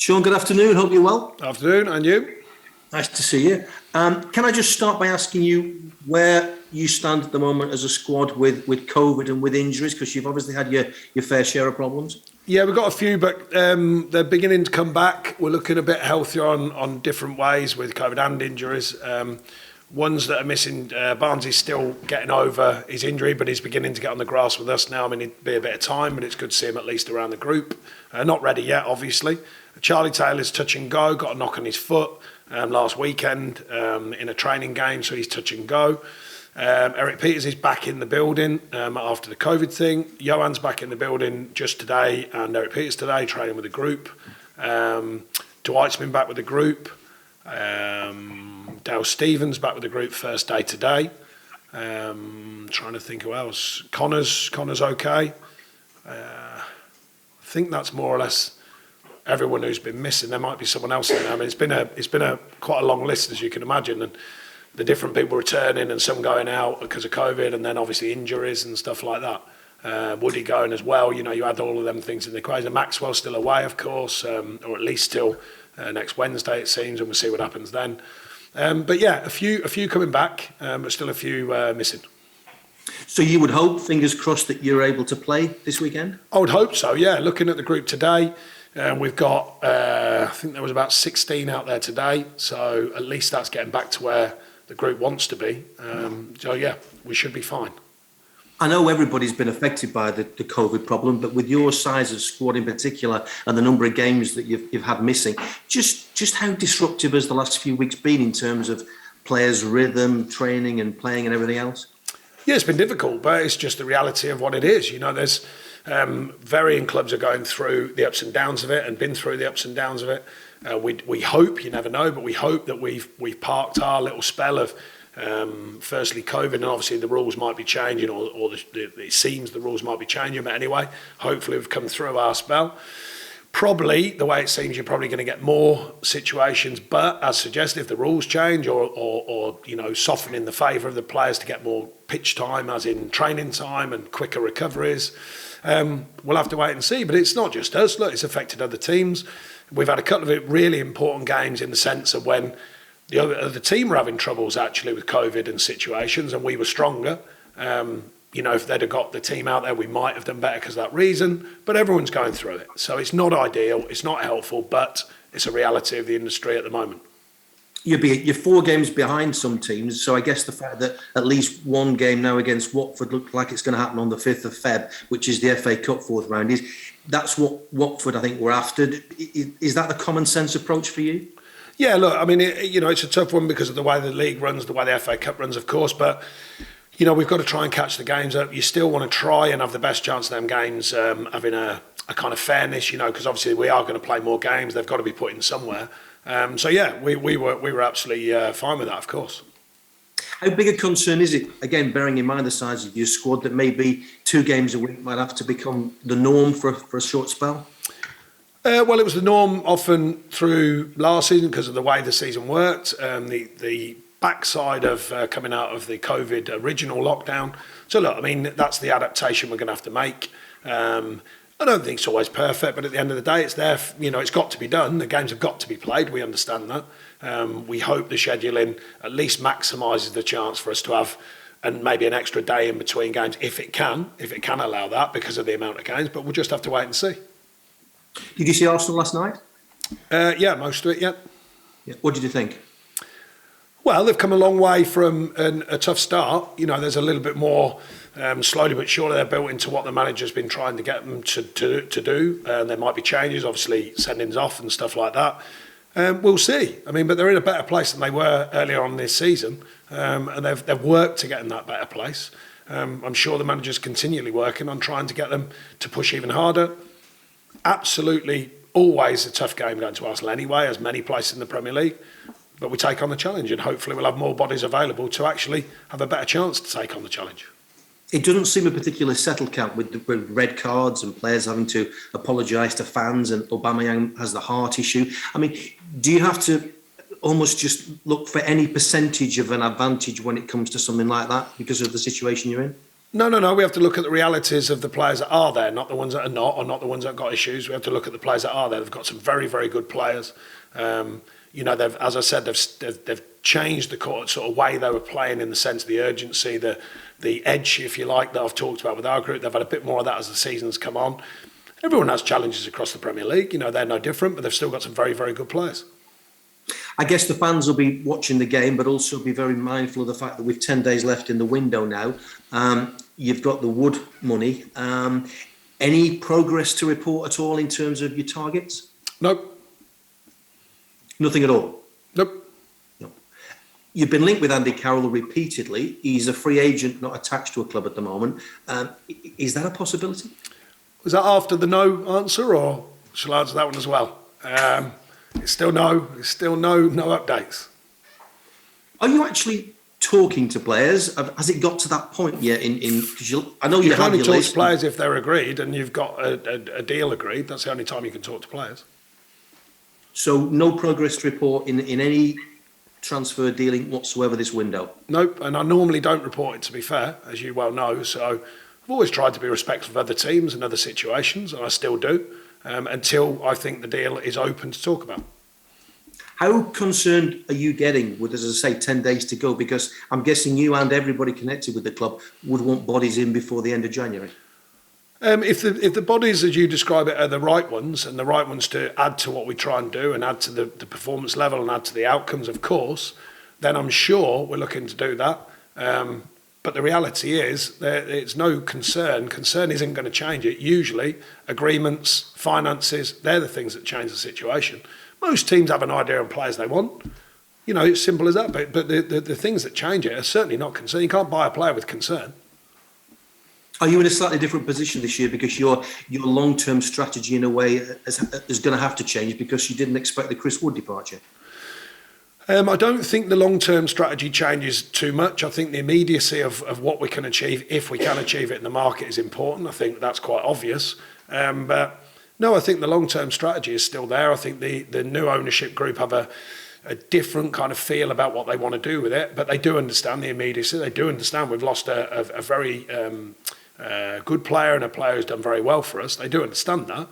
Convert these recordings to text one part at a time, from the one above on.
Sean, good afternoon. Hope you're well. Afternoon, and you? Nice to see you. Can I just start by asking you where you stand at the moment as a squad with COVID and with injuries? Because you've obviously had your fair share of problems. Yeah, we've got a few, but they're beginning to come back. We're looking a bit healthier on different ways with COVID and injuries. Ones that are missing, Barnsley's still getting over his injury, but he's beginning to get on the grass with us now. I mean, it'd be a bit of time, but it's good to see him at least around the group. Not ready yet, obviously. Charlie Taylor's touch and go, got a knock on his foot last weekend in a training game, so he's touch and go. Eric Peters is back in the building after the COVID thing. Johan's back in the building just today, and Eric Peters today, training with the group. Dwight's been back with the group. Dale Stevens back with the group first day today. Trying to think who else. Connor's okay. I think that's more or less everyone who's been missing. There might be someone else in there. I mean, it's been a quite a long list, as you can imagine, and the different people returning and some going out because of COVID, and then obviously injuries and stuff like that. Woody going as well. You know, you add all of them things in the equation. Maxwell's still away, of course, or at least till next Wednesday, it seems, and we'll see what happens then. But yeah, a few coming back, but still a few missing. So you would hope, fingers crossed, that you're able to play this weekend? I would hope so, yeah. Looking at the group today, we've got, I think there was about 16 out there today, so at least that's getting back to where the group wants to be. So yeah, we should be fine. I know everybody's been affected by the COVID problem, but with your size of squad in particular and the number of games that you've had missing, just how disruptive has the last few weeks been in terms of players' rhythm, training and playing and everything else? Yeah, it's been difficult, but it's just the reality of what it is. You know, there's varying clubs are going through the ups and downs of it and been through the ups and downs of it. We hope, you never know, but we hope that we've parked our little spell of firstly COVID, and obviously the rules might be changing, or it seems the rules might be changing, but anyway, hopefully we've come through our spell. Probably, the way it seems, you're probably going to get more situations, but as suggested, if the rules change or you know, soften in the favour of the players to get more pitch time, as in training time and quicker recoveries, we'll have to wait and see. But it's not just us, look, it's affected other teams. We've had a couple of really important games in the sense of when the other team were having troubles actually with COVID and situations, and we were stronger. You know, if they'd have got the team out there, we might have done better because of that reason. But everyone's going through it. So it's not ideal, it's not helpful, but it's a reality of the industry at the moment. You're 4 games behind some teams, so I guess the fact that at least one game now against Watford looked like it's going to happen on the 5th of Feb, which is the FA Cup 4th round, that's what Watford, I think, were after. Is that the common sense approach for you? Yeah, look, I mean, you know, it's a tough one because of the way the league runs, the way the FA Cup runs, of course, but you know, we've got to try and catch the games up. You still want to try and have the best chance of them games having a kind of fairness, you know, because obviously we are going to play more games. They've got to be put in somewhere. So yeah, we were absolutely fine with that, of course. How big a concern is it, again, bearing in mind the size of your squad, that maybe 2 games a week might have to become the norm for a short spell? Well, it was the norm often through last season because of the way the season worked. The backside of coming out of the COVID original lockdown. So look, I mean, that's the adaptation we're going to have to make. I don't think it's always perfect, but at the end of the day, it's there. You know, it's got to be done. The games have got to be played. We understand that. We hope the scheduling at least maximises the chance for us to have, and maybe an extra day in between games if it can allow that because of the amount of games. But we'll just have to wait and see. Did you see Arsenal last night? Yeah, most of it. Yeah. What did you think? Well, they've come a long way from a tough start. You know, there's a little bit more, slowly but surely they're built into what the manager's been trying to get them to do. There might be changes, obviously sendings off and stuff like that. We'll see. I mean, but they're in a better place than they were earlier on this season. And they've worked to get in that better place. I'm sure the manager's continually working on trying to get them to push even harder. Absolutely always a tough game going to Arsenal anyway, as many places in the Premier League. But we take on the challenge, and hopefully we'll have more bodies available to actually have a better chance to take on the challenge. It doesn't seem a particularly settled camp with red cards and players having to apologise to fans, and Aubameyang has the heart issue. I mean, do you have to almost just look for any percentage of an advantage when it comes to something like that because of the situation you're in? No. We have to look at the realities of the players that are there, not the ones that are not, or not the ones that have got issues. We have to look at the players that are there. They've got some very, very good players. They've, as I said, they've changed the sort of way they were playing in the sense of the urgency, the edge, if you like, that I've talked about with our group. They've had a bit more of that as the season's come on. Everyone has challenges across the Premier League. They're no different, but they've still got some very, very good players. I guess the fans will be watching the game, but also be very mindful of the fact that we've 10 days left in the window now. You've got the Wood money. Any progress to report at all in terms of your targets? Nope. Nothing at all? Nope. No. You've been linked with Andy Carroll repeatedly. He's a free agent, not attached to a club at the moment. Is that a possibility? Was that after the no answer, or shall I answer that one as well? It's still no. It's still no updates. Are you actually talking to players? Has it got to that point yet? I know you can only your talk list. to players if they're agreed, and you've got a deal agreed. That's the only time you can talk to players. So no progress to report in any transfer dealing whatsoever this window? Nope, and I normally don't report it, to be fair, as you well know. So I've always tried to be respectful of other teams and other situations, and I still do, until I think the deal is open to talk about. How concerned are you getting with, as I say, 10 days to go? Because I'm guessing you and everybody connected with the club would want bodies in before the end of January. If the bodies, as you describe it, are the right ones, and the right ones to add to what we try and do and add to the performance level and add to the outcomes, of course, then I'm sure we're looking to do that. But the reality is it's no concern. Concern isn't going to change it. Usually, agreements, finances, they're the things that change the situation. Most teams have an idea of players they want. It's simple as that. But the things that change it are certainly not concern. You can't buy a player with concern. Are you in a slightly different position this year because your long-term strategy, in a way, is going to have to change because you didn't expect the Chris Wood departure? I don't think the long-term strategy changes too much. I think the immediacy of what we can achieve, if we can achieve it in the market, is important. I think that's quite obvious. But no, I think the long-term strategy is still there. I think the new ownership group have a different kind of feel about what they want to do with it, but they do understand the immediacy. They do understand we've lost a very good player and a player who's done very well for us. They do understand that.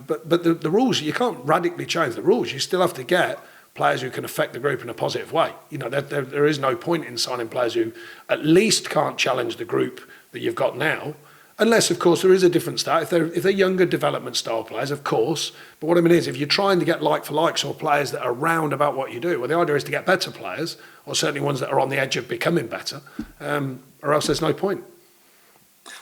But the rules, you can't radically change the rules. You still have to get players who can affect the group in a positive way. There is no point in signing players who at least can't challenge the group that you've got now, unless, of course, there is a different style. If they're younger development style players, of course. But what I mean is, if you're trying to get like for likes or players that are round about what you do, well, the idea is to get better players, or certainly ones that are on the edge of becoming better, or else there's no point.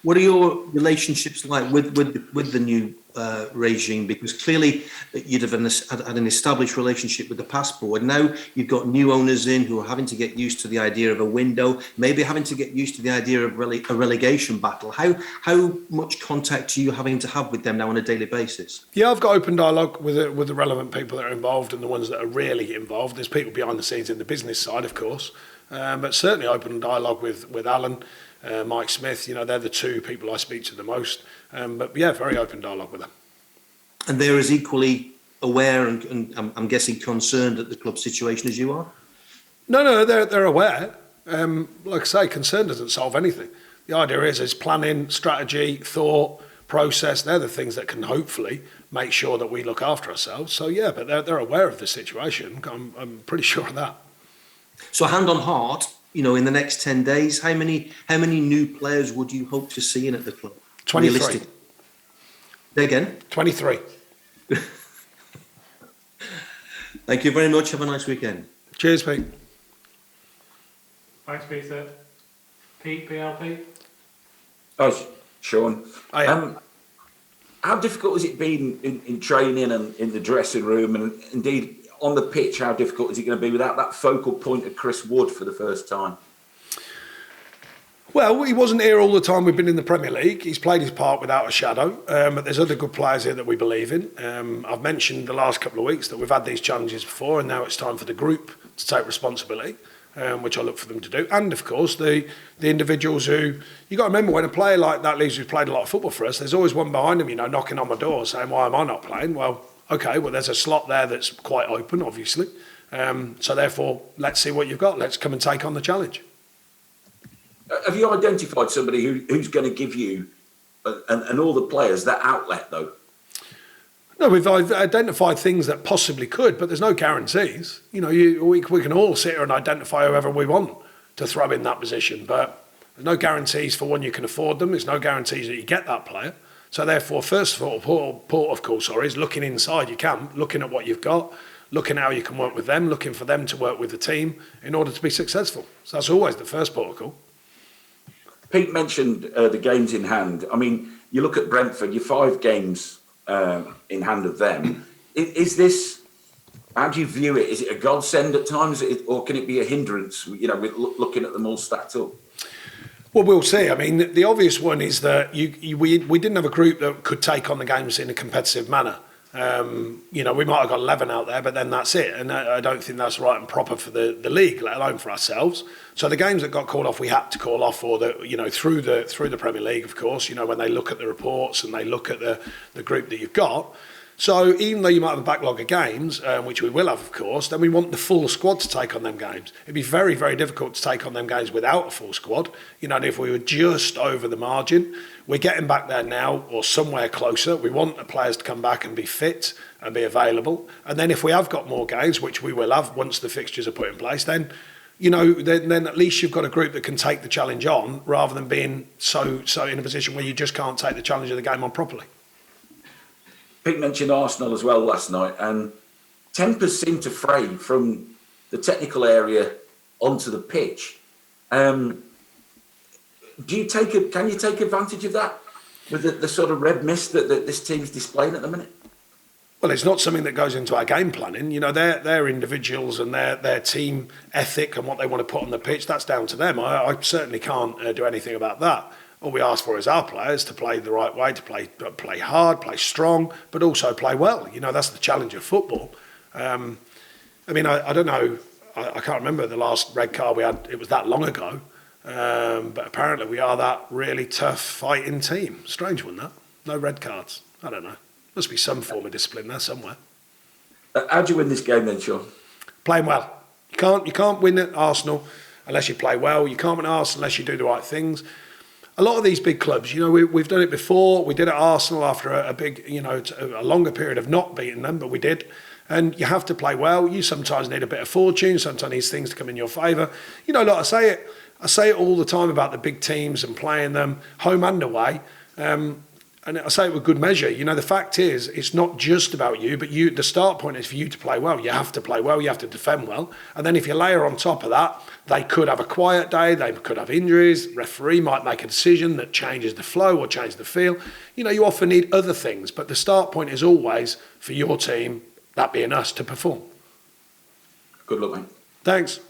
What are your relationships like with the new regime? Because clearly you'd have had an established relationship with the past board. Now you've got new owners in who are having to get used to the idea of a window, maybe having to get used to the idea of a relegation battle. How much contact are you having to have with them now on a daily basis? Yeah, I've got open dialogue with the relevant people that are involved and the ones that are really involved. There's people behind the scenes in the business side, of course, but certainly open dialogue with Alan. Mike Smith, they're the two people I speak to the most. But yeah, very open dialogue with them. And they're as equally aware and I'm guessing concerned at the club situation as you are? No, they're aware. Like I say, concern doesn't solve anything. The idea is planning, strategy, thought, process. They're the things that can hopefully make sure that we look after ourselves. So yeah, but they're aware of the situation. I'm pretty sure of that. So hand on heart, in the next 10 days, how many new players would you hope to see in at the club? 23. There again? 23. Thank you very much. Have a nice weekend. Cheers, Pete. Thanks, Peter. Pete, PLP. Oh, Sean. How difficult has it been in training and in the dressing room, and indeed on the pitch? How difficult is it going to be without that focal point of Chris Wood for the first time? Well, he wasn't here all the time we've been in the Premier League. He's played his part without a shadow, but there's other good players here that we believe in. I've mentioned the last couple of weeks that we've had these challenges before, and now it's time for the group to take responsibility, which I look for them to do. And, of course, the individuals who... You've got to remember, when a player like that leaves who's played a lot of football for us, there's always one behind him, knocking on my door saying, why am I not playing? Well, OK, there's a slot there that's quite open, obviously. So, therefore, let's see what you've got. Let's come and take on the challenge. Have you identified somebody who's going to give you and all the players that outlet though? No, we've identified things that possibly could, but there's no guarantees. You know, we can all sit here and identify whoever we want to throw in that position, but there's no guarantees for when you can afford them. There's no guarantees that you get that player. So therefore, first of all, port of call, is looking inside your camp, looking at what you've got, looking how you can work with them, looking for them to work with the team in order to be successful. So that's always the first port of call. Pete mentioned the games in hand. I mean, you look at Brentford, you're 5 games in hand of them. Is this, how do you view it? Is it a godsend at times, or can it be a hindrance, you know, with looking at them all stacked up? Well, we'll see. I mean, the obvious one is that we didn't have a group that could take on the games in a competitive manner. You know, we might have got 11 out there, but then that's it. And I don't think that's right and proper for the league, let alone for ourselves. So the games that got called off, we had to call off, or through the Premier League, of course. You know, when they look at the reports and they look at the group that you've got. So even though you might have a backlog of games, which we will have, of course, then we want the full squad to take on them games. It'd be very, very difficult to take on them games without a full squad. You know, and if we were just over the margin, we're getting back there now, or somewhere closer. We want the players to come back and be fit and be available. And then if we have got more games, which we will have once the fixtures are put in place, then, you know, then at least you've got a group that can take the challenge on, rather than being so in a position where you just can't take the challenge of the game on properly. Pete mentioned Arsenal as well last night, and tempers seem to fray from the technical area onto the pitch. Can you take advantage of that with the sort of red mist that this team's displaying at the minute? Well, it's not something that goes into our game planning. You know, they're individuals, and their team ethic and what they want to put on the pitch, that's down to them. I certainly can't do anything about that. All we ask for is our players to play the right way, to play hard, play strong, but also play well. You know, that's the challenge of football. I mean, I don't know, I can't remember the last red card we had. It was that long ago. But apparently we are that really tough fighting team. Strange one, that. No red cards. I don't know. Must be some form of discipline there somewhere. How do you win this game then, Sean? Playing well. You can't win at Arsenal unless you play well. You can't win at Arsenal unless you do the right things. A lot of these big clubs, you know, we've done it before. We did it at Arsenal after a big, you know, a longer period of not beating them, but we did. And you have to play well. You sometimes need a bit of fortune. Sometimes need things to come in your favour. You know, like I say it all the time about the big teams and playing them home and away. And I say it with good measure. You know, the fact is, it's not just about you, but the start point is for you to play well. You have to play well, you have to defend well. And then if you layer on top of that, they could have a quiet day, they could have injuries, referee might make a decision that changes the flow or changes the feel. You know, you often need other things, but the start point is always for your team, that being us, to perform. Good luck, mate. Thanks.